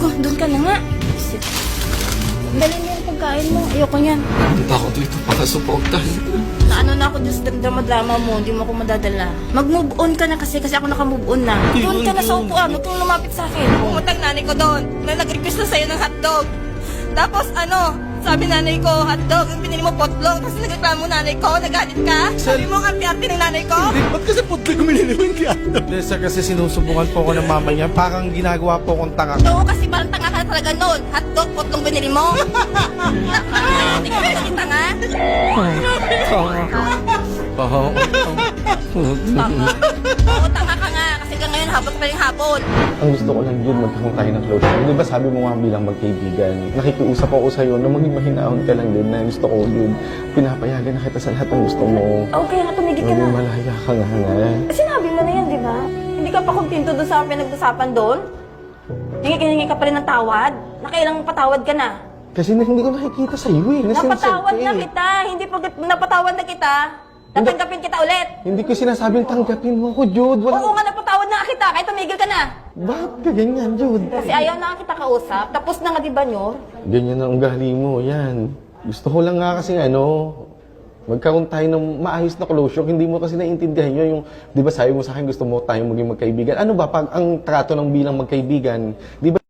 Doon ka na nga. Shit. Dali niya yung pagkain mo. Ayoko niyan. Punta ako dito para supportan. Naano na ako dyan sa drama-drama mo. Hindi mo ako madadala. Mag-move on ka na kasi ako naka-move on na. Doon ka na sa upuan. Huwag kang lumapit sa akin. Pumunta ang nanay ko doon na nag-request na sa'yo ng hotdog. Tapos sabi nanay ko, hotdog, yung pinili mo potlog. Tapos nagreklamo nanay ko, nagalit ka. Sabi mo, arte-arte ng nanay ko. Ba't kasi putlog minili mo yung kiyado? Hindi, sir, kasi sinusubukan po ko ng mama niya. Parang ginagawa po kong tanga. Oo, kasi parang tanga ka na talaga noon. Hotdog, potlong binili mo. Hindi ka kasi tanga. Oo. Tanga. Oo, tanga ka nga. Kasi ka ngayon, hapon pa rin hapon. Ang gusto ko lang yun, magkakaroon tayo ng closure. Di ba sabi mo nga bilang magkaibigan, nakikiusap ako sa'yo na maging mahinahon ka lang din na gusto ko yun. Pinapayagan na kita sa lahat ng gusto mo. Okay nga, tumigil ka na. Maging malaya ka nga nga. Sinabi mo na yan, di ba? Hindi ka pa kumpinto doon sa pinag-usapan doon? Hingi ka pa rin ng tawad? Nakailang patawad ka na? Kasi hindi ko nakikita sa'yo eh. Napatawad na kita. Hindi pag napatawad na kita, tatanggapin kita ulit. Hindi ko sinasabing tanggapin mo ko, Jude. Oo nga, napatawad na kita. Kahit tumigil ka na. Bakit ka ganyan, Jude? Kasi ayaw na kita kausap. Tapos na nga, di ba, Nyor? Ganyan ang ugali mo, yan. Gusto ko lang nga kasi magkaroon tayo ng maayos na closure. Hindi mo kasi naiintindihan yun. Yung, di ba sabi mo sa akin, gusto mo tayong maging magkaibigan. Ano ba, pag ang trato ng bilang magkaibigan, di ba